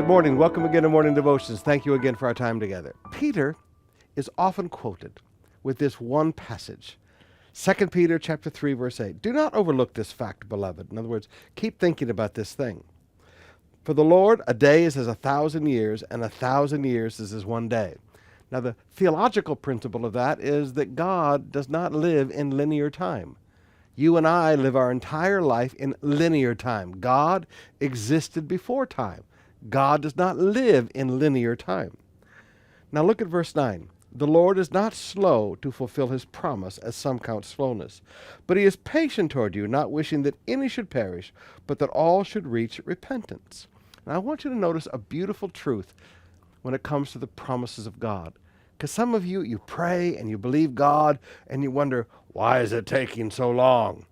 Good morning. Welcome again to Morning Devotions. Thank you again for our time together. Peter is often quoted with this one passage. 2 Peter chapter 3, verse 8. Do not overlook this fact, beloved. In other words, keep thinking about this thing. For the Lord, a day is as 1,000 years, and 1,000 years is as one day. Now, the theological principle of that is that God does not live in linear time. You and I live our entire life in linear time. God existed before time. God does not live in linear time. Now look at verse 9. The Lord is not slow to fulfill his promise, as some count slowness, but he is patient toward you, not wishing that any should perish, but that all should reach repentance. Now I want you to notice a beautiful truth when it comes to the promises of God. Because some of you pray and you believe God and you wonder, why is it taking so long?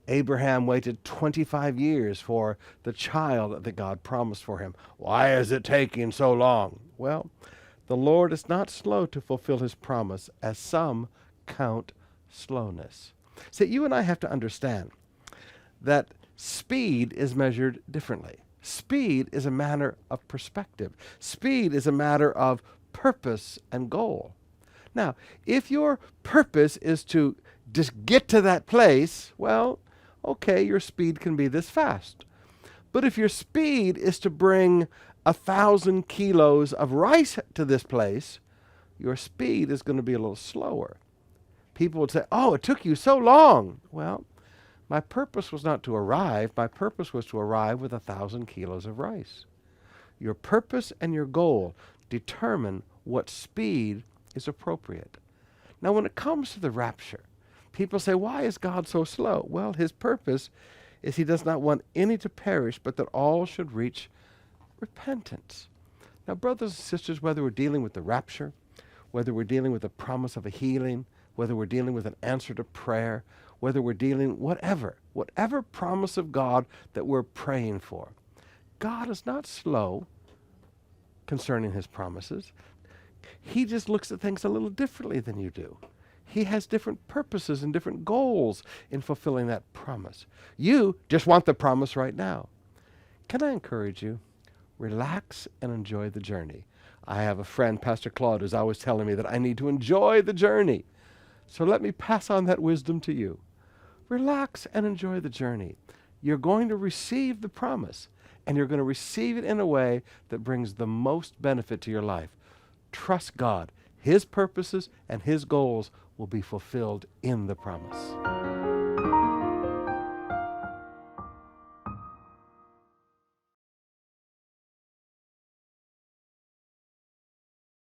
Abraham waited 25 years for the child that God promised for him. Why is it taking so long? Well, the Lord is not slow to fulfill his promise, as some count slowness. See, you and I have to understand that speed is measured differently. Speed is a matter of perspective. Speed is a matter of purpose and goal. Now, if your purpose is to just get to that place, well, okay, your speed can be this fast. But if your speed is to bring 1,000 kilos of rice to this place, your speed is going to be a little slower. People would say, oh, it took you so long. Well, my purpose was not to arrive. My purpose was to arrive with 1,000 kilos of rice. Your purpose and your goal determine what speed is appropriate. Now, when it comes to the rapture, people say, why is God so slow? Well, his purpose is he does not want any to perish, but that all should reach repentance. Now, brothers and sisters, whether we're dealing with the rapture, whether we're dealing with the promise of a healing, whether we're dealing with an answer to prayer, whether we're dealing whatever promise of God that we're praying for, God is not slow concerning his promises. He just looks at things a little differently than you do. He has different purposes and different goals in fulfilling that promise. You just want the promise right now. Can I encourage you? Relax and enjoy the journey. I have a friend, Pastor Claude, who's always telling me that I need to enjoy the journey. So let me pass on that wisdom to you. Relax and enjoy the journey. You're going to receive the promise, and you're going to receive it in a way that brings the most benefit to your life. Trust God. His purposes and his goals will be fulfilled in the promise.